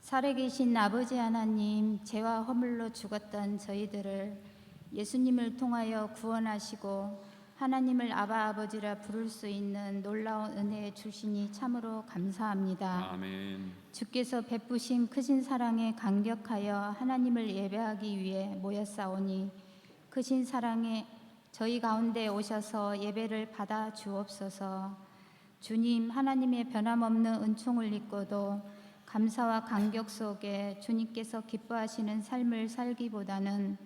살아계신 아버지 하나님, 죄와 허물로 죽었던 저희들을 예수님을 통하여 구원하시고 하나님을 아바 아버지라 부를 수 있는 놀라운 은혜 주시니 참으로 감사합니다. 아멘. 주께서 베푸신 크신 사랑에 감격하여 하나님을 예배하기 위해 모였사오니 크신 사랑에 저희 가운데 오셔서 예배를 받아 주옵소서. 주님, 하나님의 변함없는 은총을 입고도 감사와 감격 속에 주님께서 기뻐하시는 삶을 살기보다는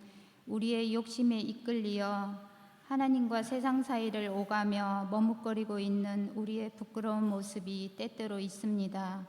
우리의 욕심에 이끌리어 하나님과 세상 사이를 오가며 머뭇거리고 있는 우리의 부끄러운 모습이 때때로 있습니다.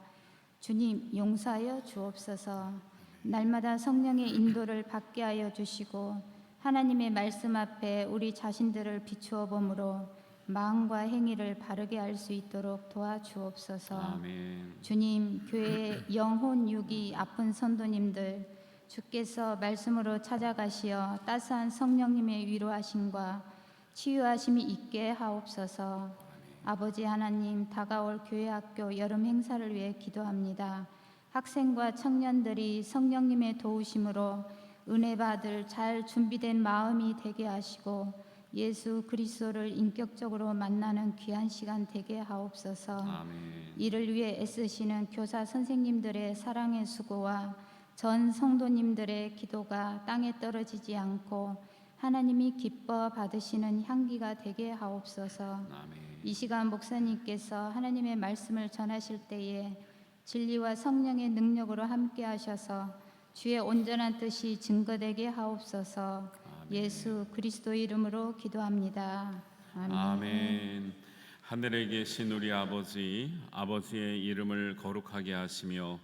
주님, 용서하여 주옵소서. 날마다 성령의 인도를 받게 하여 주시고 하나님의 말씀 앞에 우리 자신들을 비추어 보므로 마음과 행위를 바르게 할 수 있도록 도와주옵소서. 아멘. 주님, 교회의 영혼 육이 아픈 성도님들 주께서 말씀으로 찾아가시어 따스한 성령님의 위로하심과 치유하심이 있게 하옵소서. 아버지 하나님, 다가올 교회학교 여름 행사를 위해 기도합니다. 학생과 청년들이 성령님의 도우심으로 은혜 받을 잘 준비된 마음이 되게 하시고 예수 그리스도를 인격적으로 만나는 귀한 시간 되게 하옵소서. 아멘. 이를 위해 애쓰시는 교사 선생님들의 사랑의 수고와 전 성도님들의 기도가 땅에 떨어지지 않고 하나님이 기뻐 받으시는 향기가 되게 하옵소서. 아멘. 이 시간 목사님께서 하나님의 말씀을 전하실 때에 진리와 성령의 능력으로 함께 하셔서 주의 온전한 뜻이 증거되게 하옵소서. 예수 그리스도 이름으로 기도합니다. 아멘. 아멘. 하늘에 계신 우리 아버지, 아버지의 이름을 거룩하게 하시며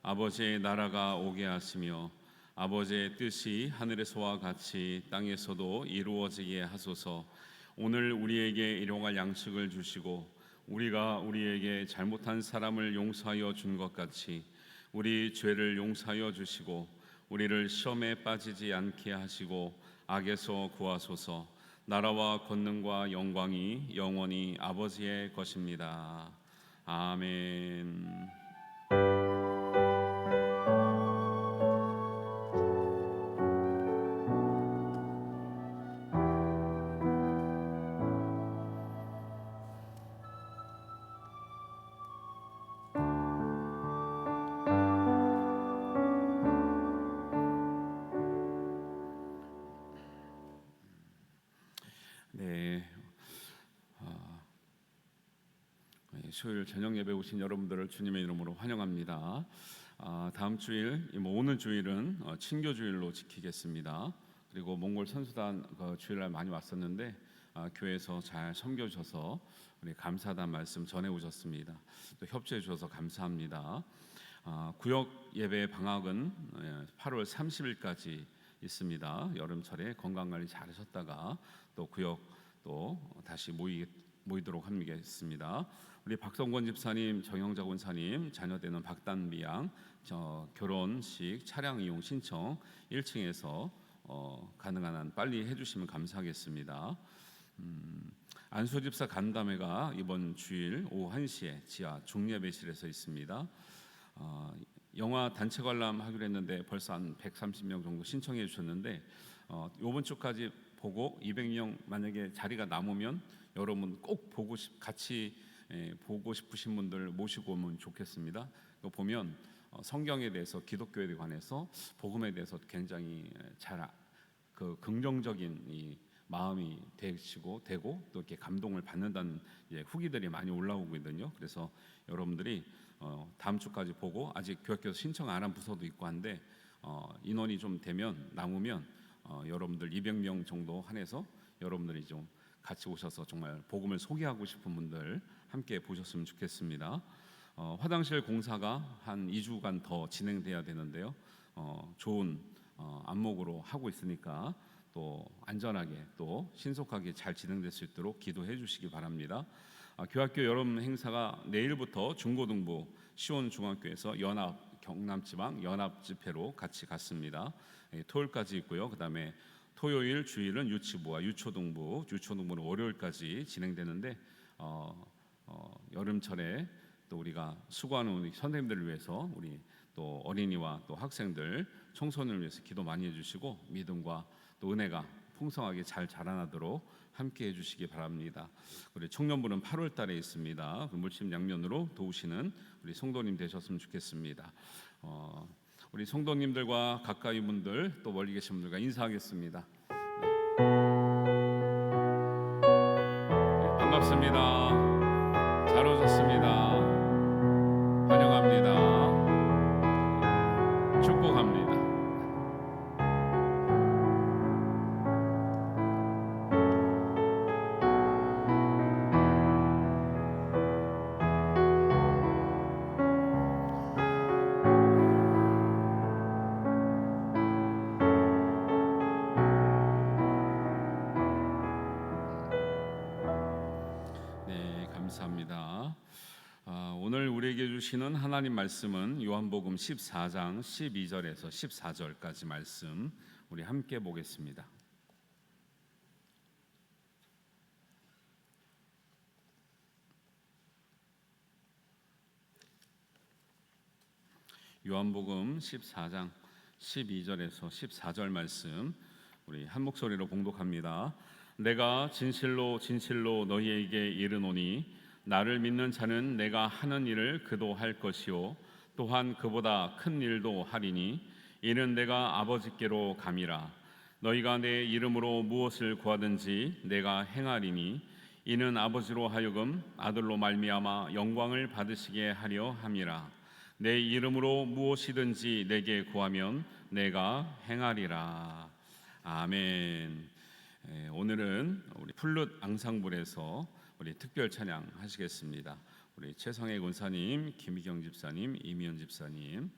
아버지의 나라가 오게 하시며 아버지의 뜻이 하늘에서와 같이 땅에서도 이루어지게 하소서. 오늘 우리에게 일용할 양식을 주시고 우리가 우리에게 잘못한 사람을 용서하여 준 것 같이 우리 죄를 용서하여 주시고 우리를 시험에 빠지지 않게 하시고 악에서 구하소서. 나라와 권능과 영광이 영원히 아버지의 것입니다. 아멘. 네, 수요일 저녁 예배 오신 여러분들을 주님의 이름으로 환영합니다. 다음 주일, 오는 주일은 친교 주일로 지키겠습니다. 그리고 몽골 선수단 주일날 많이 왔었는데 교회에서 잘 섬겨주셔서 우리 감사하다는 말씀 전해 오셨습니다. 또 협조해 주셔서 감사합니다. 구역 예배 방학은 8월 30일까지 있습니다. 여름철에 건강관리 잘 하셨다가 또 구역 또 다시 모이도록 하겠습니다. 우리 박성권 집사님, 정영자 권사님 자녀되는 박단비 양 결혼식 차량 이용 신청 1층에서 가능한 한 빨리 해주시면 감사하겠습니다. 안수 집사 간담회가 이번 주일 오후 1시에 지하 중예배실에서 있습니다. 영화 단체 관람하기로 했는데 벌써 한 130명 정도 신청해 주셨는데 이번 주까지 보고 200명 만약에 자리가 남으면 여러분 꼭 같이 보고 싶으신 분들 모시고 오면 좋겠습니다. 이거 보면 성경에 대해서 기독교에 관해서 복음에 대해서 굉장히 잘 긍정적인 이 마음이 되고 또 이렇게 감동을 받는다는 후기들이 많이 올라오고 있거든요. 그래서 여러분들이 다음 주까지 보고 아직 교학교에서 신청 안 한 부서도 있고 한데 인원이 좀 되면 남으면 여러분들 200명 정도 한해서 여러분들이 좀 같이 오셔서 정말 복음을 소개하고 싶은 분들 함께 보셨으면 좋겠습니다. 화장실 공사가 한 2주간 더 진행돼야 되는데요. 좋은 안목으로 하고 있으니까 또 안전하게 또 신속하게 잘 진행될 수 있도록 기도해 주시기 바랍니다. 교학교 여름 행사가 내일부터 중고등부 시온중학교에서 경남지방 연합 집회로 같이 갔습니다. 토요일까지 있고요. 그다음에 토요일, 주일은 유치부와 유초등부는 월요일까지 진행되는데 여름철에 또 우리가 수고하는 우리 선생님들을 위해서 우리 또 어린이와 또 학생들, 청소년을 위해서 기도 많이 해주시고 믿음과 또 은혜가 풍성하게 잘 자라나도록 함께 해주시기 바랍니다. 우리 청년부는 8월 달에 있습니다. 물심양면으로 도우시는 우리 성도님 되셨으면 좋겠습니다. 우리 성도님들과 가까이 분들 또 멀리 계신 분들과 인사하겠습니다. 반갑습니다. 잘 오셨습니다. 환영합니다. 축복합니다. 네, 감사합니다. 오늘 우리에게 주시는 하나님 말씀은 요한복음 14장 12절에서 14절까지 말씀 우리 함께 보겠습니다. 요한복음 14장 12절에서 14절 말씀 우리 한 목소리로 봉독합니다. 내가 진실로 진실로 너희에게 이르노니 나를 믿는 자는 내가 하는 일을 그도 할 것이요 또한 그보다 큰 일도 하리니 이는 내가 아버지께로 감이라. 너희가 내 이름으로 무엇을 구하든지 내가 행하리니 이는 아버지로 하여금 아들로 말미암아 영광을 받으시게 하려 함이라. 내 이름으로 무엇이든지 내게 구하면 내가 행하리라. 아멘. 오늘은 우리 플룻 앙상블에서 우리 특별 찬양 하시겠습니다. 우리 최성애 권사님, 김희경 집사님, 이미연 집사님.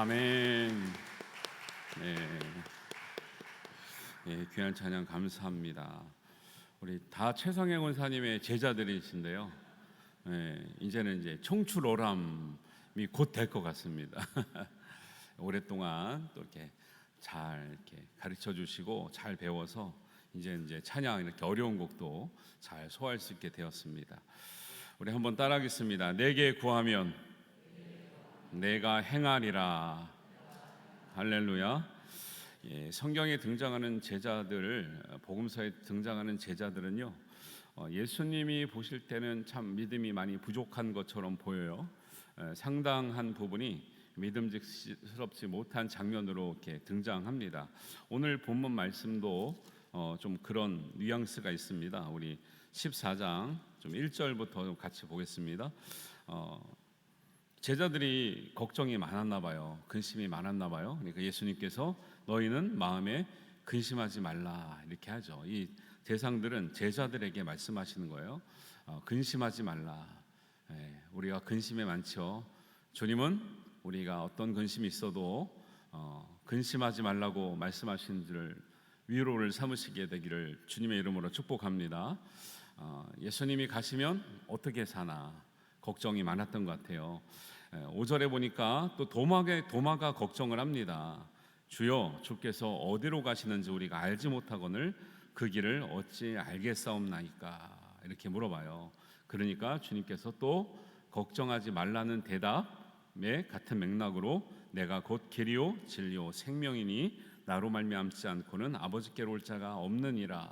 아멘. 네. 네, 귀한 찬양 감사합니다. 우리 다 최성애 권사님의 제자들이신데요. 네, 이제는 이제 청출오람이 곧 될 것 같습니다. 오랫동안 또 이렇게 잘 이렇게 가르쳐 주시고 잘 배워서 이제 찬양 이렇게 어려운 곡도 잘 소화할 수 있게 되었습니다. 우리 한번 따라하겠습니다. 내게 구하면 내가 행하리라. 할렐루야. 예, 성경에 등장하는 제자들, 복음서에 등장하는 제자들은요, 예수님이 보실 때는 참 믿음이 많이 부족한 것처럼 보여요. 상당한 부분이 믿음직스럽지 못한 장면으로 이렇게 등장합니다. 오늘 본문 말씀도 좀 그런 뉘앙스가 있습니다. 우리 14장 좀 1절부터 같이 보겠습니다. 제자들이 걱정이 많았나 봐요. 근심이 많았나 봐요. 그러니까 예수님께서 너희는 마음에 근심하지 말라 이렇게 하죠. 이 대상들은 제자들에게 말씀하시는 거예요. 근심하지 말라. 우리가 근심에 많죠. 주님은 우리가 어떤 근심이 있어도 근심하지 말라고 말씀하신 줄 위로를 삼으시게 되기를 주님의 이름으로 축복합니다. 예수님이 가시면 어떻게 사나 걱정이 많았던 것 같아요. 5절에 보니까 또 도마가 걱정을 합니다. 주여, 주께서 어디로 가시는지 우리가 알지 못하거늘 그 길을 어찌 알겠사옵나이까 이렇게 물어봐요. 그러니까 주님께서 또 걱정하지 말라는 대답의 같은 맥락으로 내가 곧 길이요 진리요 생명이니 나로 말미암지 않고는 아버지께로 올 자가 없느니라.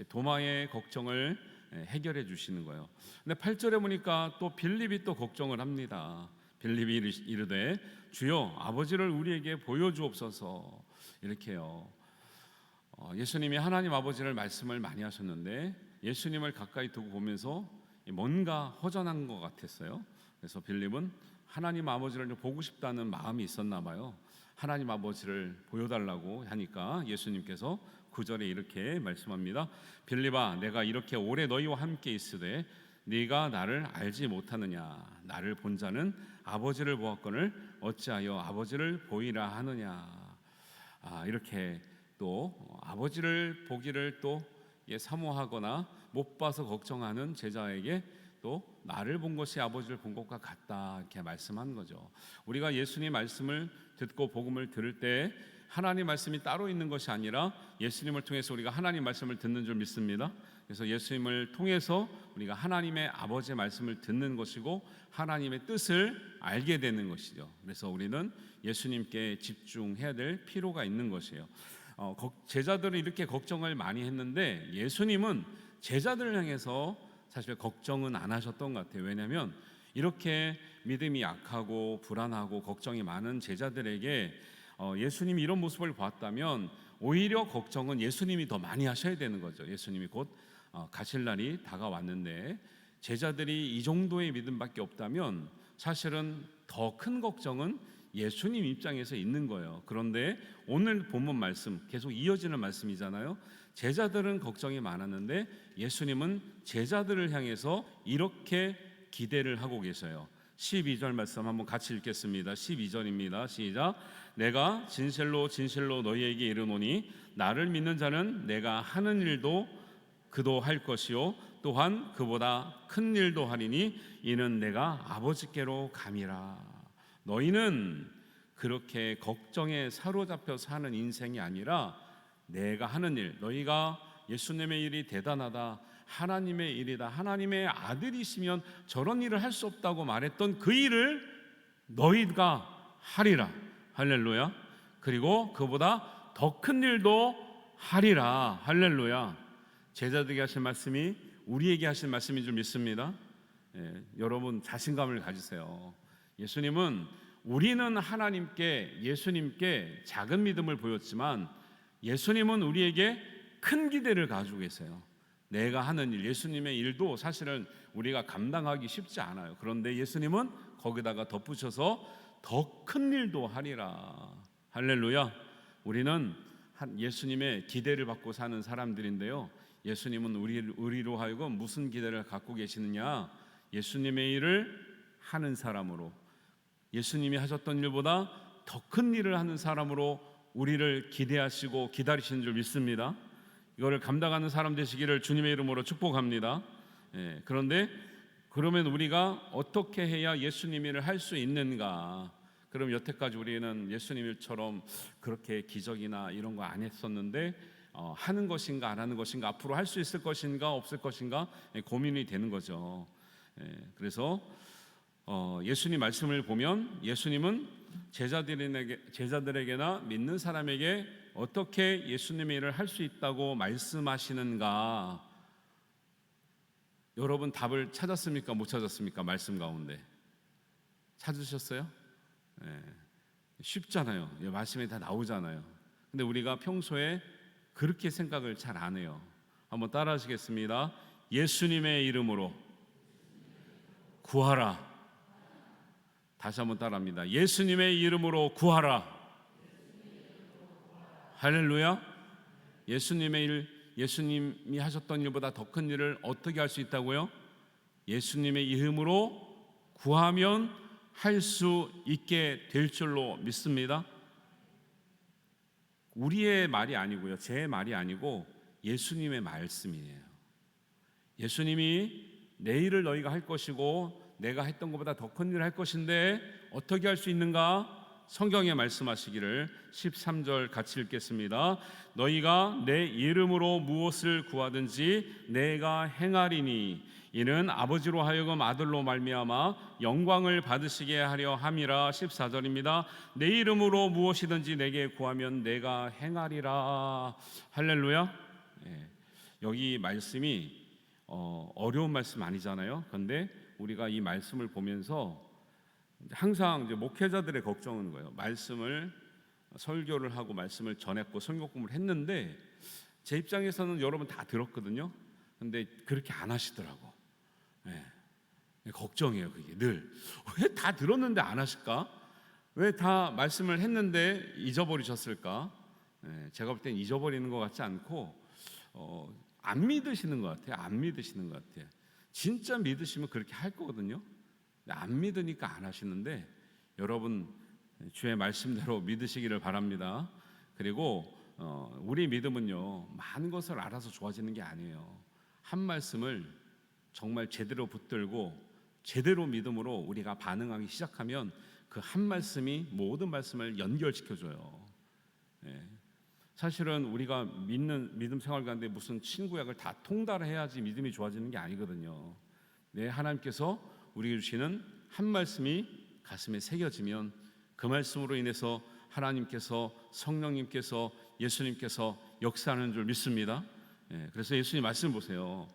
도마의 걱정을 해결해 주시는 거예요. 근데 8절에 보니까 또 빌립이 또 걱정을 합니다. 빌립이 이르되 주여 아버지를 우리에게 보여주옵소서 이렇게요. 예수님이 하나님 아버지를 말씀을 많이 하셨는데 예수님을 가까이 두고 보면서 뭔가 허전한 것 같았어요. 그래서 빌립은 하나님 아버지를 보고 싶다는 마음이 있었나 봐요. 하나님 아버지를 보여달라고 하니까 예수님께서 9절에 이렇게 말씀합니다. 빌립아, 내가 이렇게 오래 너희와 함께 있으되 네가 나를 알지 못하느냐? 나를 본 자는 아버지를 보았거늘 어찌하여 아버지를 보이라 하느냐? 이렇게 또 아버지를 보기를 또 사모하거나 못 봐서 걱정하는 제자에게 또 나를 본 것이 아버지를 본 것과 같다 이렇게 말씀한 거죠. 우리가 예수님 말씀을 듣고 복음을 들을 때 하나님 말씀이 따로 있는 것이 아니라 예수님을 통해서 우리가 하나님 말씀을 듣는 줄 믿습니다. 그래서 예수님을 통해서 우리가 하나님의 아버지의 말씀을 듣는 것이고 하나님의 뜻을 알게 되는 것이죠. 그래서 우리는 예수님께 집중해야 될 필요가 있는 것이에요. 제자들은 이렇게 걱정을 많이 했는데 예수님은 제자들을 향해서 사실 걱정은 안 하셨던 것 같아요. 왜냐하면 이렇게 믿음이 약하고 불안하고 걱정이 많은 제자들에게 예수님이 이런 모습을 봤다면 오히려 걱정은 예수님이 더 많이 하셔야 되는 거죠. 예수님이 곧 가실 날이 다가왔는데 제자들이 이 정도의 믿음밖에 없다면 사실은 더 큰 걱정은 예수님 입장에서 있는 거예요. 그런데 오늘 본문 말씀 계속 이어지는 말씀이잖아요. 제자들은 걱정이 많았는데 예수님은 제자들을 향해서 이렇게 기대를 하고 계셔요. 12절 말씀 한번 같이 읽겠습니다. 12절입니다. 시작. 내가 진실로 진실로 너희에게 이르노니 나를 믿는 자는 내가 하는 일도 그도 할 것이요 또한 그보다 큰 일도 하리니 이는 내가 아버지께로 감이라. 너희는 그렇게 걱정에 사로잡혀 사는 인생이 아니라 내가 하는 일, 너희가 예수님의 일이 대단하다, 하나님의 일이다, 하나님의 아들이시면 저런 일을 할 수 없다고 말했던 그 일을 너희가 하리라. 할렐루야. 그리고 그보다 더 큰 일도 하리라. 할렐루야. 제자들에게 하신 말씀이 우리에게 하신 말씀인 줄 믿습니다. 여러분 자신감을 가지세요. 예수님은 우리는 하나님께 예수님께 작은 믿음을 보였지만 예수님은 우리에게 큰 기대를 가지고 계세요. 내가 하는 일, 예수님의 일도 사실은 우리가 감당하기 쉽지 않아요. 그런데 예수님은 거기다가 덧붙여서 더 큰 일도 하리라. 할렐루야. 우리는 예수님의 기대를 받고 사는 사람들인데요. 예수님은 우리로 하여금 무슨 기대를 갖고 계시느냐? 예수님의 일을 하는 사람으로, 예수님이 하셨던 일보다 더 큰 일을 하는 사람으로 우리를 기대하시고 기다리시는 줄 믿습니다. 이거를 감당하는 사람 되시기를 주님의 이름으로 축복합니다. 그런데 그러면 우리가 어떻게 해야 예수님 일을 할 수 있는가? 그럼 여태까지 우리는 예수님 일처럼 그렇게 기적이나 이런 거 안 했었는데 하는 것인가 안 하는 것인가, 앞으로 할 수 있을 것인가 없을 것인가 고민이 되는 거죠. 그래서 예수님 말씀을 보면 예수님은 제자들에게나 믿는 사람에게 어떻게 예수님의 일을 할 수 있다고 말씀하시는가? 여러분 답을 찾았습니까? 못 찾았습니까? 말씀 가운데 찾으셨어요? 쉽잖아요. 말씀에 다 나오잖아요. 근데 우리가 평소에 그렇게 생각을 잘 안 해요. 한번 따라 하시겠습니다. 예수님의 이름으로 구하라. 다시 한번 따라합니다. 예수님의 이름으로 구하라. 할렐루야. 예수님의 일, 예수님이 하셨던 일보다 더 큰 일을 어떻게 할 수 있다고요? 예수님의 이름으로 구하면 할 수 있게 될 줄로 믿습니다. 우리의 말이 아니고요, 제 말이 아니고 예수님의 말씀이에요. 예수님이 내 일을 너희가 할 것이고 내가 했던 것보다 더 큰 일을 할 것인데 어떻게 할 수 있는가? 성경에 말씀하시기를 13절 같이 읽겠습니다. 너희가 내 이름으로 무엇을 구하든지 내가 행하리니 이는 아버지로 하여금 아들로 말미암아 영광을 받으시게 하려 함이라. 14절입니다. 내 이름으로 무엇이든지 내게 구하면 내가 행하리라. 할렐루야. 여기 말씀이 어려운 말씀 아니잖아요. 그런데 우리가 이 말씀을 보면서 항상 이제 목회자들의 걱정은 거예요. 말씀을 설교를 하고 말씀을 전했고 성경 공부를 했는데 제 입장에서는 여러분 다 들었거든요. 근데 그렇게 안 하시더라고. 걱정이에요. 그게 늘 왜 다 들었는데 안 하실까? 왜 다 말씀을 했는데 잊어버리셨을까? 제가 볼 땐 잊어버리는 것 같지 않고 안 믿으시는 것 같아요. 안 믿으시는 것 같아요. 진짜 믿으시면 그렇게 할 거거든요. 안 믿으니까 안 하시는데 여러분 주의 말씀대로 믿으시기를 바랍니다. 그리고 우리 믿음은요, 많은 것을 알아서 좋아지는 게 아니에요. 한 말씀을 정말 제대로 붙들고 제대로 믿음으로 우리가 반응하기 시작하면 그 한 말씀이 모든 말씀을 연결시켜줘요. 사실은 우리가 믿음 생활 가운데 무슨 친구약을 다 통달해야지 믿음이 좋아지는 게 아니거든요. 하나님께서 우리에게 주시는 한 말씀이 가슴에 새겨지면 그 말씀으로 인해서 하나님께서, 성령님께서, 예수님께서 역사하는 줄 믿습니다. 그래서 예수님 말씀 보세요.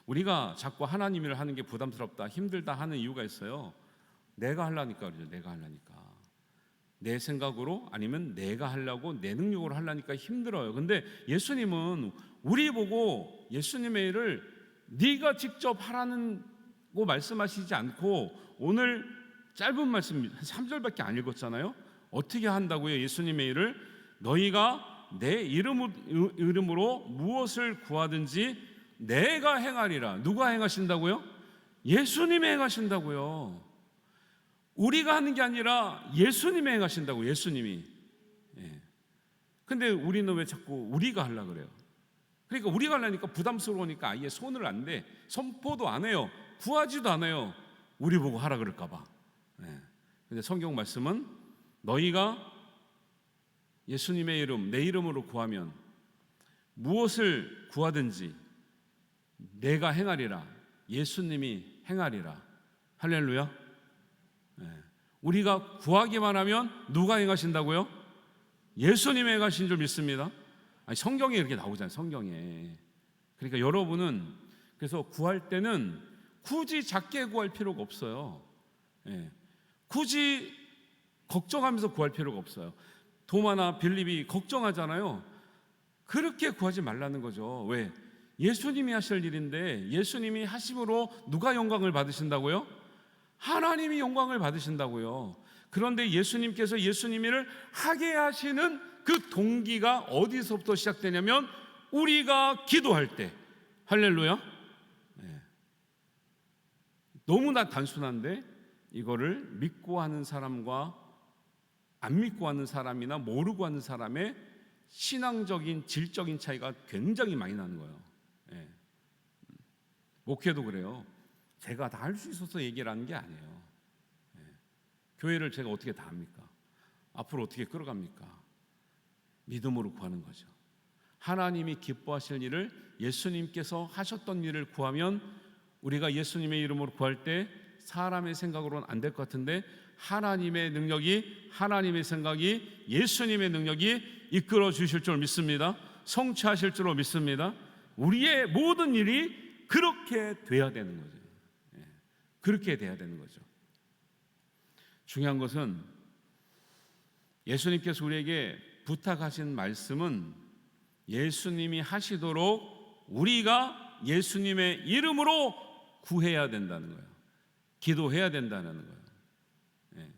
우리가 자꾸 하나님 일을 하는 게 부담스럽다, 힘들다 하는 이유가 있어요. 내가 하려니까 그러죠. 내가 하려니까. 내 생각으로 아니면 내가 하려고 내 능력으로 하려니까 힘들어요. 근데 예수님은 우리 보고 예수님의 일을 네가 직접 하라는 고 말씀하시지 않고 오늘 짧은 말씀 3절밖에 안 읽었잖아요. 어떻게 한다고요? 예수님의 일을 너희가 내 이름으로 무엇을 구하든지 내가 행하리라. 누가 행하신다고요? 예수님이 행하신다고요. 우리가 하는 게 아니라 예수님이 행하신다고. 예수님이. 근데 우리는 왜 자꾸 우리가 하려고 그래요? 그러니까 우리가 하려니까 부담스러우니까 아예 손을 안 대, 선포도 안 해요, 구하지도 않아요. 우리 보고 하라 그럴까 봐. 근데 성경 말씀은 너희가 예수님의 이름, 내 이름으로 구하면 무엇을 구하든지 내가 행하리라. 예수님이 행하리라. 할렐루야. 우리가 구하기만 하면 누가 행하신다고요? 예수님이 행하신 줄 믿습니다. 아니, 성경에 이렇게 나오잖아요. 성경에. 그러니까 여러분은 그래서 구할 때는 굳이 작게 구할 필요가 없어요. 굳이 걱정하면서 구할 필요가 없어요. 도마나 빌립이 걱정하잖아요. 그렇게 구하지 말라는 거죠. 왜? 예수님이 하실 일인데 예수님이 하심으로 누가 영광을 받으신다고요? 하나님이 영광을 받으신다고요. 그런데 예수님께서 예수님 일을 하게 하시는 그 동기가 어디서부터 시작되냐면 우리가 기도할 때. 할렐루야. 너무나 단순한데 이거를 믿고 하는 사람과 안 믿고 하는 사람이나 모르고 하는 사람의 신앙적인 질적인 차이가 굉장히 많이 나는 거예요. 예. 목회도 그래요. 제가 다 할 수 있어서 얘기를 하는 게 아니에요. 예. 교회를 제가 어떻게 다 합니까? 앞으로 어떻게 끌어갑니까? 믿음으로 구하는 거죠. 하나님이 기뻐하실 일을, 예수님께서 하셨던 일을 구하면, 우리가 예수님의 이름으로 구할 때 사람의 생각으로는 안 될 것 같은데 하나님의 능력이, 하나님의 생각이, 예수님의 능력이 이끌어 주실 줄 믿습니다. 성취하실 줄로 믿습니다. 우리의 모든 일이 그렇게 돼야 되는 거죠. 예, 그렇게 돼야 되는 거죠. 중요한 것은 예수님께서 우리에게 부탁하신 말씀은 예수님이 하시도록 우리가 예수님의 이름으로 구해야 된다는 거예요. 기도해야 된다는 거예요. 예.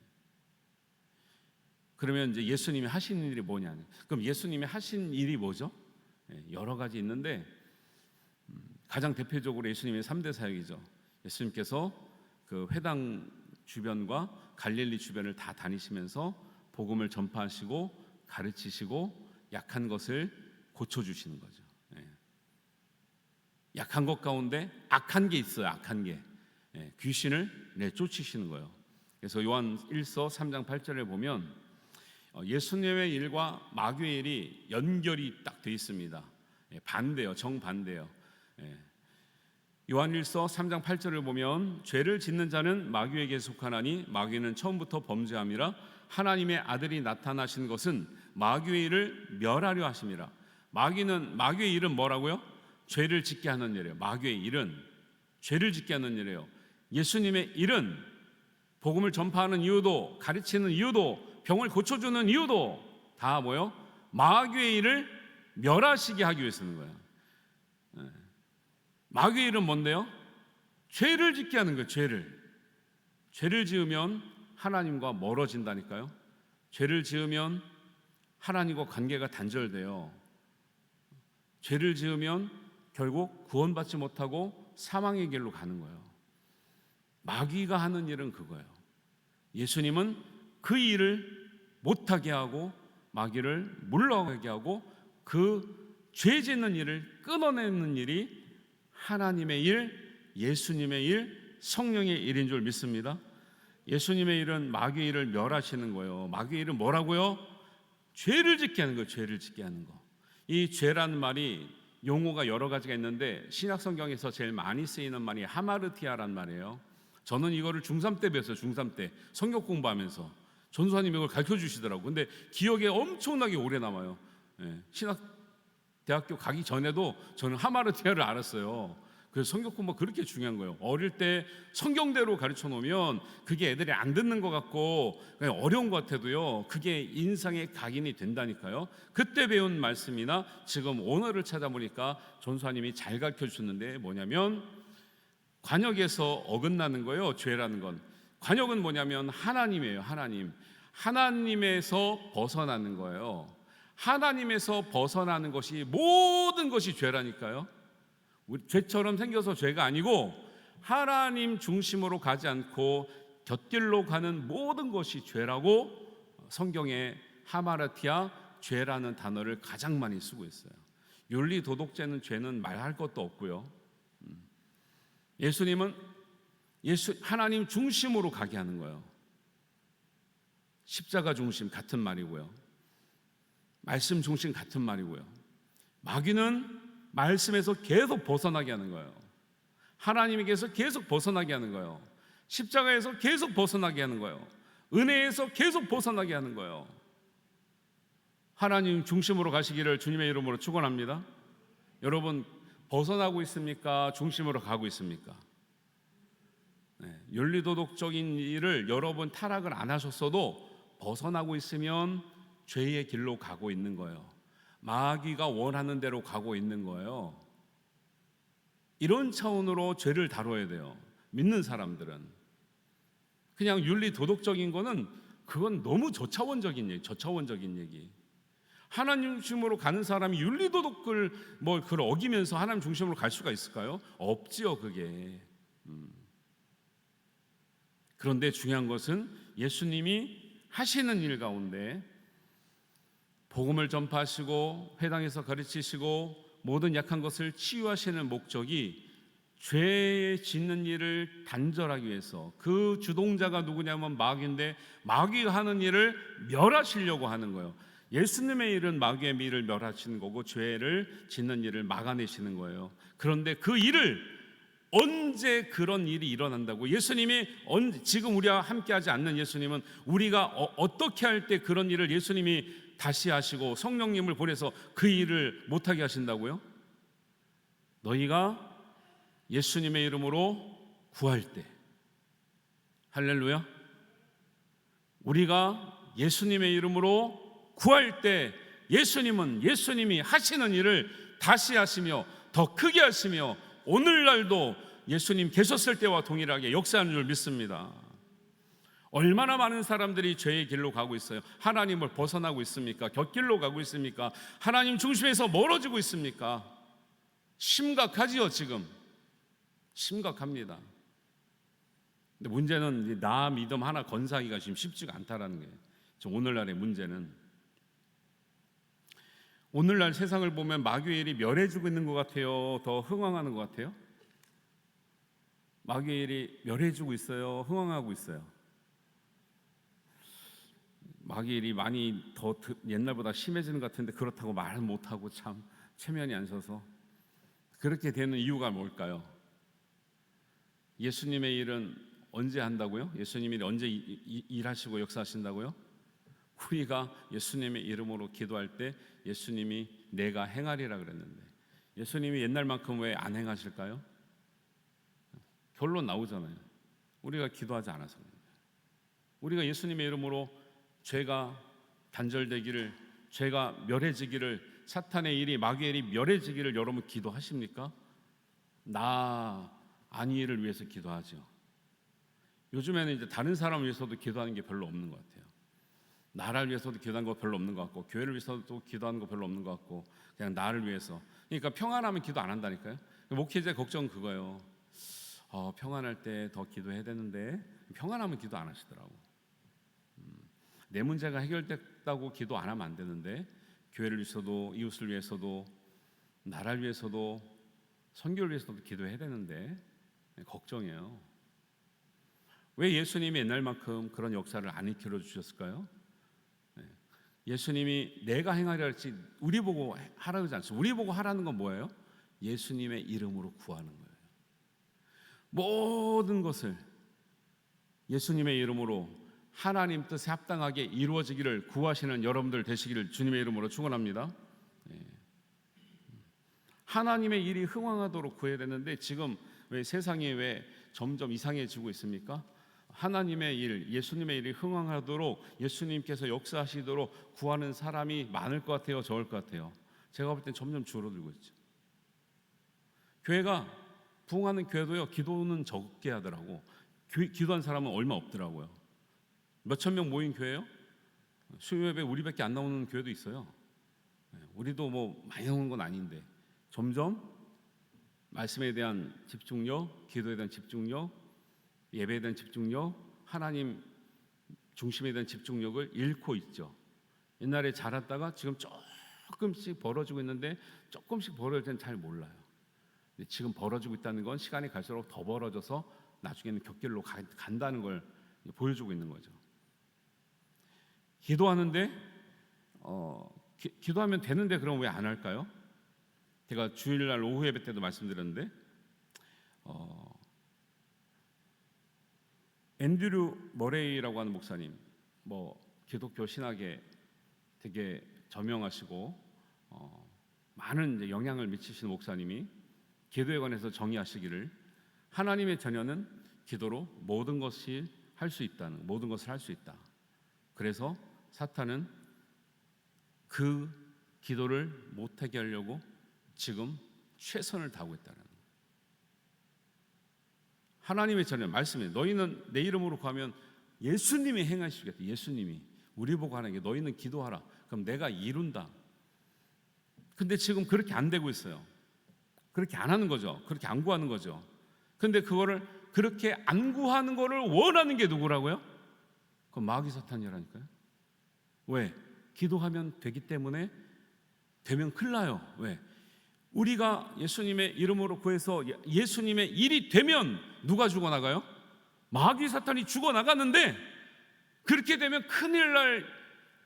그러면 이제 예수님이 하신 일이 뭐냐? 그럼 예수님이 하신 일이 뭐죠? 예, 여러 가지 있는데 가장 대표적으로 예수님의 3대 사역이죠. 예수님께서 그 회당 주변과 갈릴리 주변을 다 다니시면서 복음을 전파하시고 가르치시고 약한 것을 고쳐주시는 거죠. 예. 약한 것 가운데 악한 게 있어요. 악한 게. 예, 귀신을 내쫓으시는 거예요. 그래서 요한 1서 3장 8절에 보면 예수님의 일과 마귀의 일이 연결이 딱 돼 있습니다. 예, 반대요. 정반대요. 예. 요한 1서 3장 8절을 보면 죄를 짓는 자는 마귀에게 속하나니 마귀는 처음부터 범죄함이라 하나님의 아들이 나타나신 것은 마귀의 일을 멸하려 하심이라. 마귀의 일은 뭐라고요? 죄를 짓게 하는 일이에요. 마귀의 일은 죄를 짓게 하는 일이에요. 예수님의 일은 복음을 전파하는 이유도, 가르치는 이유도, 병을 고쳐주는 이유도 다 뭐요? 마귀의 일을 멸하시게 하기 위해 쓰는 거예요. 마귀의 일은 뭔데요? 죄를 짓게 하는 거예요. 죄를 지으면 하나님과 멀어진다니까요. 죄를 지으면 하나님과 관계가 단절돼요. 죄를 지으면 결국 구원받지 못하고 사망의 길로 가는 거예요. 마귀가 하는 일은 그거예요. 예수님은 그 일을 못하게 하고 마귀를 물러가게 하고 그 죄 짓는 일을 끊어내는 일이 하나님의 일, 예수님의 일, 성령의 일인 줄 믿습니다. 예수님의 일은 마귀의 일을 멸하시는 거예요. 마귀의 일은 뭐라고요? 죄를 짓게 하는 거예요. 죄를 짓게 하는 거. 이 죄라는 말이 용어가 여러 가지가 있는데 신약 성경에서 제일 많이 쓰이는 말이 하마르티아란 말이에요. 저는 이거를 중3 때 배웠어요. 중3 때 성경 공부하면서 전도사님이 이걸 가르쳐 주시더라고요. 근데 기억에 엄청나게 오래 남아요. 예, 신학 대학교 가기 전에도 저는 하마르티아를 알았어요. 그래서 성경 공부가 그렇게 중요한 거예요. 어릴 때 성경대로 가르쳐 놓으면 그게 애들이 안 듣는 것 같고 그냥 어려운 것 같아도요, 그게 인상의 각인이 된다니까요. 그때 배운 말씀이나 지금 오늘을 찾아보니까 전수사님이 잘 가르쳐 주셨는데 뭐냐면 관역에서 어긋나는 거예요. 죄라는 건. 관역은 뭐냐면 하나님이에요. 하나님에서 벗어나는 거예요. 하나님에서 벗어나는 것이 모든 것이 죄라니까요. 죄처럼 생겨서 죄가 아니고 하나님 중심으로 가지 않고 곁길로 가는 모든 것이 죄라고 성경에 하마르티아, 죄라는 단어를 가장 많이 쓰고 있어요. 윤리 도덕죄는 죄는 말할 것도 없고요. 예수님은 하나님 중심으로 가게 하는 거예요. 십자가 중심 같은 말이고요. 말씀 중심 같은 말이고요. 마귀는 말씀에서 계속 벗어나게 하는 거예요. 하나님에게서 계속 벗어나게 하는 거예요. 십자가에서 계속 벗어나게 하는 거예요. 은혜에서 계속 벗어나게 하는 거예요. 하나님 중심으로 가시기를 주님의 이름으로 축원합니다. 여러분 벗어나고 있습니까? 중심으로 가고 있습니까? 네, 윤리도덕적인 일을 여러분 타락을 안 하셨어도 벗어나고 있으면 죄의 길로 가고 있는 거예요. 마귀가 원하는 대로 가고 있는 거예요. 이런 차원으로 죄를 다뤄야 돼요. 믿는 사람들은. 그냥 윤리 도덕적인 거는 그건 너무 저차원적인 얘기. 하나님 중심으로 가는 사람이 윤리 도덕을 그걸 어기면서 하나님 중심으로 갈 수가 있을까요? 없지요, 그게. 그런데 중요한 것은 예수님이 하시는 일 가운데 복음을 전파하시고 회당에서 가르치시고 모든 약한 것을 치유하시는 목적이 죄 짓는 일을 단절하기 위해서, 그 주동자가 누구냐면 마귀인데 마귀가 하는 일을 멸하시려고 하는 거예요. 예수님의 일은 마귀의 일을 멸하시는 거고 죄를 짓는 일을 막아내시는 거예요. 그런데 그 일을 언제 그런 일이 일어난다고? 예수님이 지금 우리와 함께하지 않는 예수님은 우리가 어떻게 할 때 그런 일을 예수님이 다시 하시고 성령님을 보내서 그 일을 못하게 하신다고요? 너희가 예수님의 이름으로 구할 때, 할렐루야, 우리가 예수님의 이름으로 구할 때 예수님이 하시는 일을 다시 하시며 더 크게 하시며 오늘날도 예수님 계셨을 때와 동일하게 역사하는 줄 믿습니다. 얼마나 많은 사람들이 죄의 길로 가고 있어요. 하나님을 벗어나고 있습니까? 곁길로 가고 있습니까? 하나님 중심에서 멀어지고 있습니까? 심각하지요. 지금 심각합니다. 근데 문제는 나 믿음 하나 건사하기가 지금 쉽지가 않다라는 게 오늘날의 문제는. 오늘날 세상을 보면 마귀의 일이 멸해지고 있는 것 같아요? 더 흥황하는 것 같아요? 마귀의 일이 멸해지고 있어요? 흥황하고 있어요? 마귀의 일이 많이 더 옛날보다 심해지는 것 같은데 그렇다고 말은 못하고 참 체면이 안 서서. 그렇게 되는 이유가 뭘까요? 예수님의 일은 언제 한다고요? 예수님이 언제 일하시고 역사하신다고요? 우리가 예수님의 이름으로 기도할 때 예수님이 내가 행하리라 그랬는데 예수님이 옛날만큼 왜 안 행하실까요? 결론 나오잖아요. 우리가 기도하지 않아서. 우리가 예수님의 이름으로 죄가 단절되기를, 죄가 멸해지기를, 사탄의 일이, 마귀의 일이 멸해지기를 여러분 기도하십니까? 나 아니를 위해서 기도하죠. 요즘에는 이제 다른 사람을 위해서도 기도하는 게 별로 없는 것 같아요. 나를 위해서도 기도하는 거 별로 없는 것 같고, 교회를 위해서도 기도하는 거 별로 없는 것 같고, 그냥 나를 위해서. 그러니까 평안하면 기도 안 한다니까요. 목회자 걱정은 그거예요. 평안할 때 더 기도해야 되는데 평안하면 기도 안 하시더라고. 내 문제가 해결됐다고 기도 안 하면 안 되는데 교회를 위해서도, 이웃을 위해서도, 나라를 위해서도, 선교를 위해서도 기도해야 되는데 걱정이에요. 왜 예수님이 옛날만큼 그런 역사를 안 일으켜 주셨을까요? 예수님이 내가 행하려 할지 우리 보고 하라 그러지 않습니다. 우리 보고 하라는 건 뭐예요? 예수님의 이름으로 구하는 거예요. 모든 것을 예수님의 이름으로 하나님 뜻에 합당하게 이루어지기를 구하시는 여러분들 되시기를 주님의 이름으로 축원합니다. 하나님의 일이 흥황하도록 구해야 되는데 지금 왜 세상이 왜 점점 이상해지고 있습니까? 하나님의 일, 예수님의 일이 흥황하도록 예수님께서 역사하시도록 구하는 사람이 많을 것 같아요? 적을 것 같아요? 제가 볼 땐 점점 줄어들고 있죠. 교회가 부흥하는 교회도요, 기도는 적게 하더라고. 기도한 사람은 얼마 없더라고요. 몇천 명 모인 교회요? 수요 예배 우리밖에 안 나오는 교회도 있어요. 우리도 뭐 많이 나오는 건 아닌데 점점 말씀에 대한 집중력, 기도에 대한 집중력, 예배에 대한 집중력, 하나님 중심에 대한 집중력을 잃고 있죠. 옛날에 잘했다가 지금 조금씩 벌어지고 있는데 조금씩 벌어질 때는 잘 몰라요. 근데 지금 벌어지고 있다는 건 시간이 갈수록 더 벌어져서 나중에는 곁길로 간다는 걸 보여주고 있는 거죠. 기도하는데 기도하면 되는데 그럼 왜 안 할까요? 제가 주일날 오후 예배 때도 말씀드렸는데 앤드류 머레이라고 하는 목사님, 기독교 신학에 되게 저명하시고 많은 이제 영향을 미치시는 목사님이 기도에 관해서 정의하시기를 하나님의 자녀는 기도로 모든 것을 할 수 있다. 그래서 사탄은 그 기도를 못하게 하려고 지금 최선을 다하고 있다는 거예요. 하나님의 자녀 말씀에 너희는 내 이름으로 구하면 예수님이 행하시겠다. 예수님이 우리 보고 하는 게 너희는 기도하라. 그럼 내가 이룬다. 근데 지금 그렇게 안 되고 있어요. 그렇게 안 하는 거죠. 그렇게 안 구하는 거죠. 근데 그거를 그렇게 안 구하는 거를 원하는 게 누구라고요? 그건 마귀 사탄이라니까요. 왜? 기도하면 되기 때문에 되면 큰일 나요. 왜? 우리가 예수님의 이름으로 구해서 예수님의 일이 되면 누가 죽어나가요? 마귀 사탄이 죽어나가는데, 그렇게 되면 큰일 날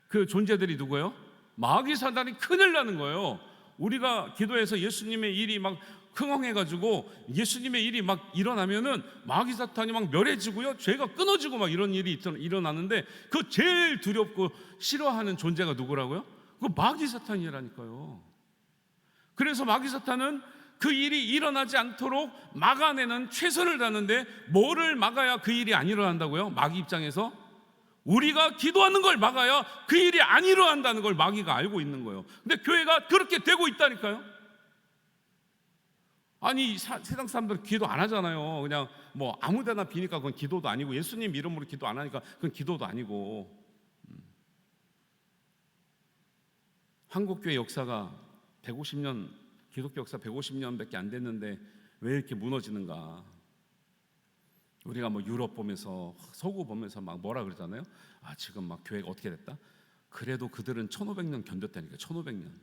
그 존재들이 누구예요? 마귀 사탄이 큰일 나는 거예요. 우리가 기도해서 예수님의 일이 막 흥황해가지고 예수님의 일이 막 일어나면은 마귀 사탄이 막 멸해지고요, 죄가 끊어지고 막 이런 일이 일어나는데, 그 제일 두렵고 싫어하는 존재가 누구라고요? 그 마귀 사탄이라니까요. 그래서 마귀 사탄은 그 일이 일어나지 않도록 막아내는 최선을 다하는데, 뭐를 막아야 그 일이 안 일어난다고요? 마귀 입장에서 우리가 기도하는 걸 막아야 그 일이 안 일어난다는 걸 마귀가 알고 있는 거예요. 근데 교회가 그렇게 되고 있다니까요. 아니, 세상 사람들은 기도 안 하잖아요. 그냥 뭐 아무데나 비니까 그건 기도도 아니고, 예수님 이름으로 기도 안 하니까 그건 기도도 아니고. 한국교회 역사가 150년, 기독교 역사 150년밖에 안 됐는데 왜 이렇게 무너지는가? 우리가 뭐 유럽 보면서, 서구 보면서 막 뭐라 그러잖아요. 아, 지금 막 교회가 어떻게 됐다? 그래도 그들은 1500년 견뎠다니까. 1500년.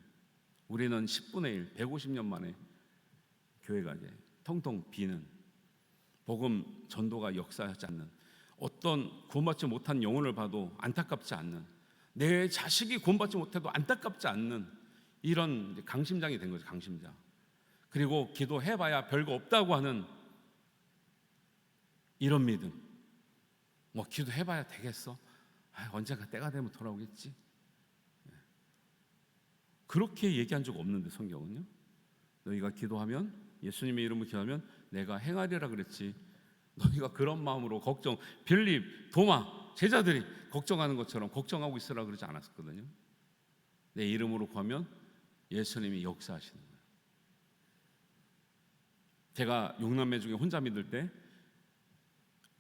우리는 10분의 1, 150년 만에 교회가 이제 텅텅 비는, 복음 전도가 역사하지 않는, 어떤 구원받지 못한 영혼을 봐도 안타깝지 않는, 내 자식이 구원받지 못해도 안타깝지 않는 이런 강심장이 된 거죠. 강심장. 그리고 기도해봐야 별거 없다고 하는 이런 믿음. 뭐 기도해봐야 되겠어? 언젠가 때가 되면 돌아오겠지. 그렇게 얘기한 적 없는데 성경은요. 너희가 기도하면, 예수님의 이름으로 기도하면 내가 행하리라 그랬지. 너희가 그런 마음으로 걱정, 빌립, 도마 제자들이 걱정하는 것처럼 걱정하고 있으라 그러지 않았었거든요. 내 이름으로 구하면 예수님이 역사하시는 거예요. 제가 6남매 중에 혼자 믿을 때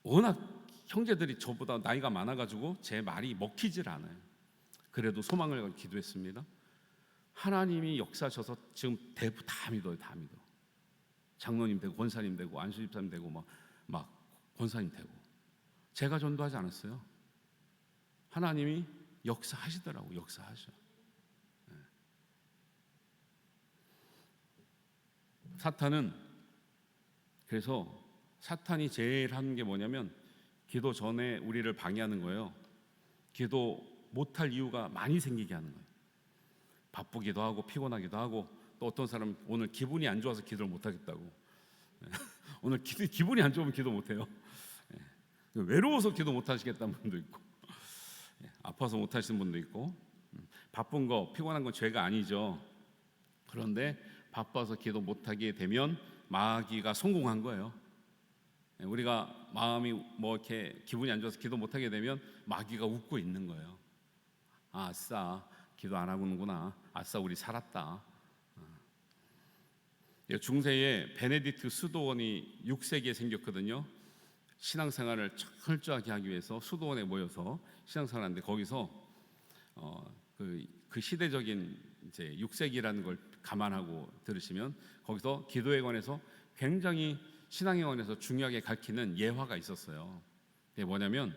워낙 형제들이 저보다 나이가 많아가지고 제 말이 먹히질 않아요. 그래도 소망을 가지고 기도했습니다. 하나님이 역사하셔서 지금 대부 다 믿어요. 다 믿어. 장로님 되고 권사님 되고 안수집사님 되고 막 권사님 되고. 제가 전도하지 않았어요. 하나님이 역사하시더라고. 역사하셔. 사탄은, 그래서 사탄이 제일 하는 게 뭐냐면 기도 전에 우리를 방해하는 거예요. 기도 못할 이유가 많이 생기게 하는 거예요. 바쁘기도 하고 피곤하기도 하고, 또 어떤 사람은 오늘 기분이 안 좋아서 기도를 못하겠다고. 오늘 기분이 안 좋으면 기도 못해요. 외로워서 기도 못하시겠다는 분도 있고, 아파서 못하시는 분도 있고. 바쁜 거, 피곤한 건 죄가 아니죠. 그런데 바빠서 기도 못하게 되면 마귀가 성공한 거예요. 우리가 마음이 뭐 이렇게 기분이 안 좋아서 기도 못하게 되면 마귀가 웃고 있는 거예요. 아, 아싸, 기도 안 하고는구나. 아싸, 우리 살았다. 중세에 베네딕트 수도원이 6세기에 생겼거든요. 신앙생활을 철저하게 하기 위해서 수도원에 모여서 신앙생활하는데, 거기서 그 시대적인 이제 6세기라는 걸 감안하고 들으시면, 거기서 기도에 관해서 굉장히 신앙에 관해서 중요하게 가르치는 예화가 있었어요. 그게 뭐냐면,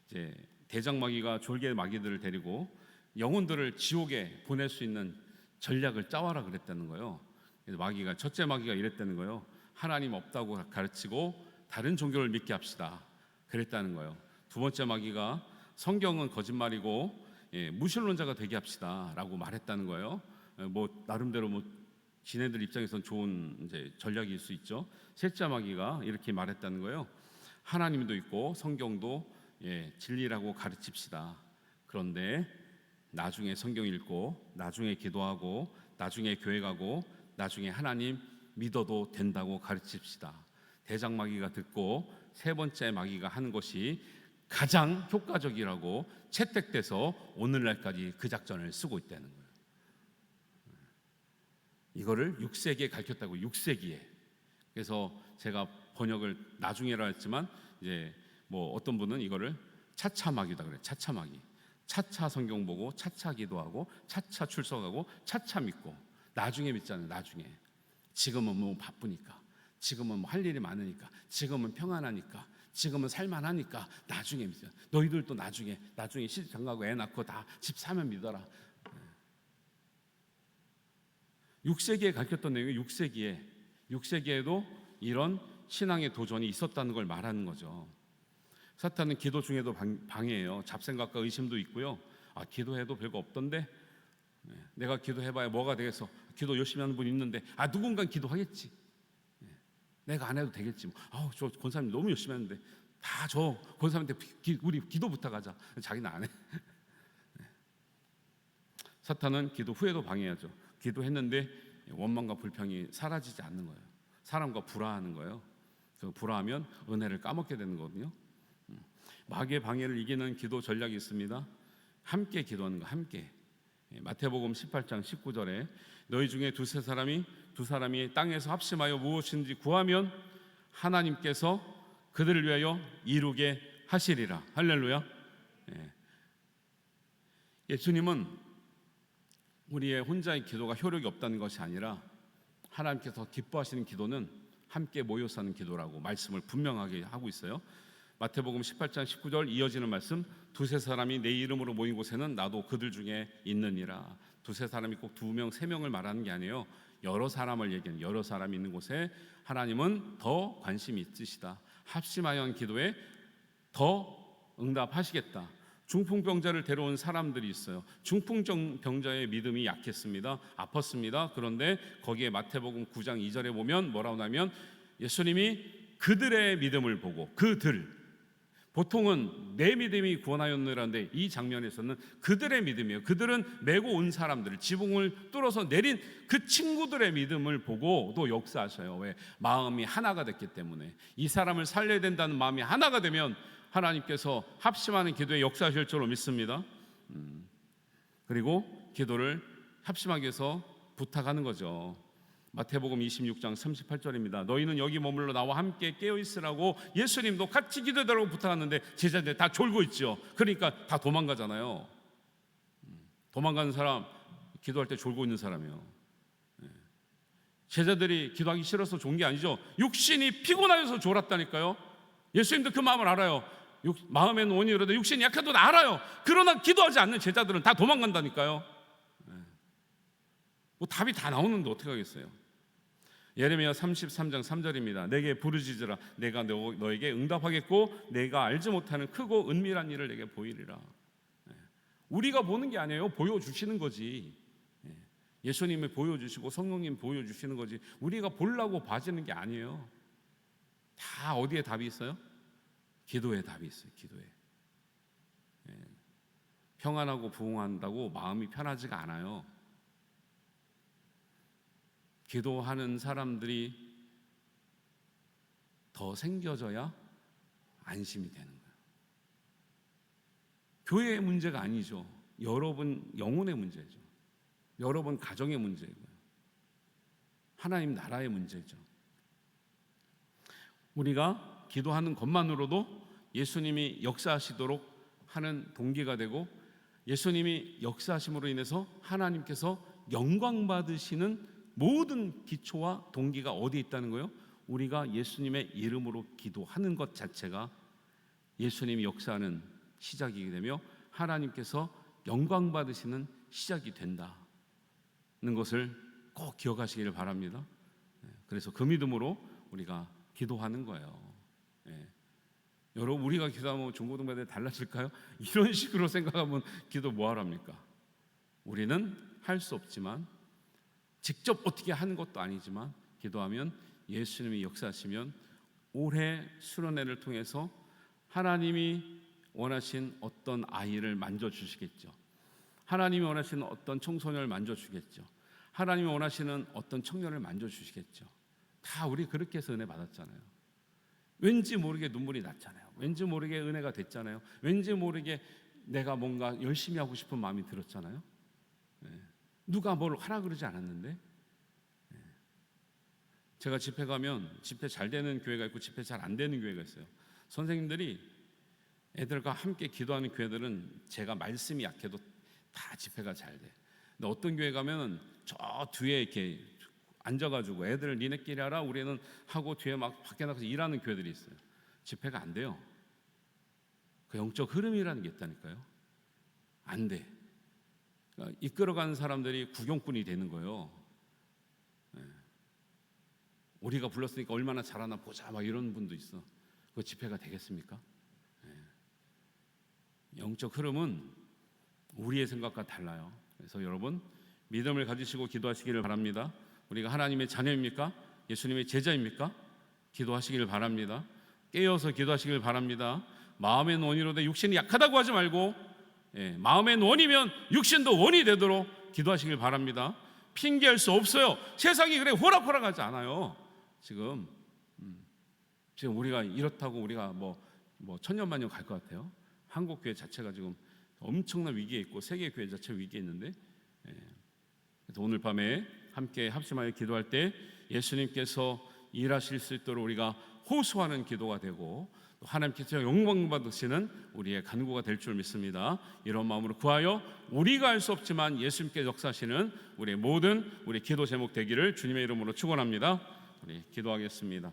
이제 대장마귀가 졸개 마귀들을 데리고 영혼들을 지옥에 보낼 수 있는 전략을 짜와라 그랬다는 거예요. 마귀가, 첫째 마귀가 이랬다는 거예요. 하나님 없다고 가르치고 다른 종교를 믿게 합시다 그랬다는 거예요. 두 번째 마귀가 성경은 거짓말이고 무신론자가 되게 합시다 라고 말했다는 거예요. 뭐 나름대로 뭐 지네들 입장에선 좋은 이제 전략일 수 있죠. 셋째 마귀가 이렇게 말했다는 거예요. 하나님도 있고 성경도 진리라고 가르칩시다. 그런데 나중에 성경 읽고, 나중에 기도하고, 나중에 교회 가고, 나중에 하나님 믿어도 된다고 가르칩시다. 대장마귀가 듣고 세 번째 마귀가 하는 것이 가장 효과적이라고 채택돼서 오늘날까지 그 작전을 쓰고 있다는 거예요. 이거를 6세기에 가르쳤다고. 6세기에. 그래서 제가 번역을 나중에라 했지만, 이제 뭐 어떤 분은 이거를 차차 마귀다 그래요. 차차 마귀. 차차 성경 보고, 차차 기도하고, 차차 출석하고, 차차 믿고. 나중에 믿잖아요. 나중에. 지금은 뭐 바쁘니까, 지금은 뭐 할 일이 많으니까, 지금은 평안하니까, 지금은 살만하니까 나중에 믿어. 너희들도 나중에 시집 장가고 애 낳고 다 집 사면 믿어라. 6세기에 가르쳤던 내용이 6세기에도 이런 신앙의 도전이 있었다는 걸 말하는 거죠. 사탄은 기도 중에도 방해해요. 잡생각과 의심도 있고요. 기도해도 별거 없던데, 내가 기도해봐야 뭐가 되겠어. 기도 열심히 하는 분 있는데 누군가 기도하겠지. 내가 안 해도 되겠지. 저 권사님 너무 열심히 하는데 다 저 권사님한테 우리 기도 부탁하자. 자기는 안 해. 사탄은 기도 후에도 방해하죠. 기도했는데 원망과 불평이 사라지지 않는 거예요. 사람과 불화하는 거예요. 그 불화하면 은혜를 까먹게 되는 거거든요. 마귀의 방해를 이기는 기도 전략이 있습니다. 함께 기도하는 거, 함께. 마태복음 18장 19절에 너희 중에 두 사람이 땅에서 합심하여 무엇인지 구하면 하나님께서 그들을 위하여 이루게 하시리라. 할렐루야. 예수님은 우리의 혼자의 기도가 효력이 없다는 것이 아니라 하나님께서 기뻐하시는 기도는 함께 모여서 하는 기도라고 말씀을 분명하게 하고 있어요. 마태복음 18장 19절 이어지는 말씀, 두세 사람이 내 이름으로 모인 곳에는 나도 그들 중에 있느니라. 두세 사람이 꼭 2명, 3명을 말하는 게 아니에요. 여러 사람을 얘기하는, 여러 사람이 있는 곳에 하나님은 더 관심이 있으시다. 합심하여 한 기도에 더 응답하시겠다. 중풍병자를 데려온 사람들이 있어요. 중풍병자의 믿음이 약했습니다. 아팠습니다. 그런데 거기에 마태복음 9장 2절에 보면 뭐라고 하냐면 예수님이 그들의 믿음을 보고, 보통은 내 믿음이 구원하였느라는데 이 장면에서는 그들의 믿음이에요. 그들은 메고 온 사람들, 지붕을 뚫어서 내린 그 친구들의 믿음을 보고 또 역사하셔요. 왜? 마음이 하나가 됐기 때문에. 이 사람을 살려야 된다는 마음이 하나가 되면 하나님께서 합심하는 기도에 역사하실 줄로 믿습니다. 그리고 기도를 합심하기 위해서 부탁하는 거죠. 마태복음 26장 38절입니다. 너희는 여기 머물러 나와 함께 깨어있으라고 예수님도 같이 기도해달라고 부탁하는데 제자들 다 졸고 있죠. 그러니까 다 도망가잖아요. 도망가는 사람, 기도할 때 졸고 있는 사람이에요. 제자들이 기도하기 싫어서 졸은 게 아니죠. 육신이 피곤하여서 졸았다니까요. 예수님도 그 마음을 알아요. 마음에는 원이 이러다 육신이 약해도 알아요. 그러나 기도하지 않는 제자들은 다 도망간다니까요. 뭐 답이 다 나오는데 어떻게 하겠어요? 예레미야 33장 3절입니다. 내게 부르짖으라. 내가 너에게 응답하겠고 내가 알지 못하는 크고 은밀한 일을 내게 보이리라. 우리가 보는 게 아니에요. 보여주시는 거지. 예수님이 보여주시고 성령님 보여주시는 거지. 우리가 보려고 봐지는 게 아니에요. 다 어디에 답이 있어요? 기도에 답이 있어요. 기도에. 평안하고 부흥한다고 마음이 편하지가 않아요. 기도하는 사람들이 더 생겨져야 안심이 되는 거예요. 교회의 문제가 아니죠. 여러분 영혼의 문제죠. 여러분 가정의 문제고요. 하나님 나라의 문제죠. 우리가 기도하는 것만으로도 예수님이 역사하시도록 하는 동기가 되고, 예수님이 역사하심으로 인해서 하나님께서 영광 받으시는 모든 기초와 동기가 어디에 있다는 거예요? 우리가 예수님의 이름으로 기도하는 것 자체가 예수님이 역사하는 시작이게 되며 하나님께서 영광 받으시는 시작이 된다는 것을 꼭 기억하시기를 바랍니다. 그래서 그 믿음으로 우리가 기도하는 거예요. 여러분, 우리가 기도하면 중고등부들 달라질까요? 이런 식으로 생각하면 기도 뭐하랍니까? 우리는 할 수 없지만, 직접 어떻게 하는 것도 아니지만 기도하면 예수님이 역사하시면 올해 수련회를 통해서 하나님이 원하신 어떤 아이를 만져주시겠죠. 하나님이 원하시는 어떤 청소년을 만져주겠죠. 하나님이 원하시는 어떤 청년을 만져주시겠죠. 다 우리 그렇게 해서 은혜 받았잖아요. 왠지 모르게 눈물이 났잖아요. 왠지 모르게 은혜가 됐잖아요. 왠지 모르게 내가 뭔가 열심히 하고 싶은 마음이 들었잖아요. 누가 뭘 하라 그러지 않았는데. 제가 집회 가면 집회 잘 되는 교회가 있고 집회 잘 안 되는 교회가 있어요. 선생님들이 애들과 함께 기도하는 교회들은 제가 말씀이 약해도 다 집회가 잘 돼. 근데 어떤 교회 가면 저 뒤에 이렇게 앉아가지고 애들 니네끼리 하라, 우리는 하고 뒤에 막 밖에 나가서 일하는 교회들이 있어요. 집회가 안 돼요. 그 영적 흐름이라는 게 있다니까요. 안 돼. 그러니까 이끌어가는 사람들이 구경꾼이 되는 거예요. 우리가 불렀으니까 얼마나 잘하나 보자 막 이런 분도 있어. 그 집회가 되겠습니까? 영적 흐름은 우리의 생각과 달라요. 그래서 여러분 믿음을 가지시고 기도하시기를 바랍니다. 우리가 하나님의 자녀입니까? 예수님의 제자입니까? 기도하시기를 바랍니다. 깨어서 기도하시기를 바랍니다. 마음의 원이로되 육신이 약하다고 하지 말고 마음의 원이면 육신도 원이 되도록 기도하시길 바랍니다. 핑계할 수 없어요. 세상이 그래 호락호락하지 않아요. 지금 우리가 이렇다고 우리가 뭐 천년만년 갈 것 같아요? 한국 교회 자체가 지금 엄청난 위기에 있고 세계 교회 자체 위기에 있는데, 그래서 오늘 밤에 함께 합심하여 기도할 때 예수님께서 일하실 수 있도록 우리가 호소하는 기도가 되고 또 하나님께서 영광 받으시는 우리의 간구가 될 줄 믿습니다. 이런 마음으로 구하여 우리가 할 수 없지만 예수님께 역사하시는 우리 모든 우리 기도 제목 되기를 주님의 이름으로 축원합니다. 우리 기도하겠습니다.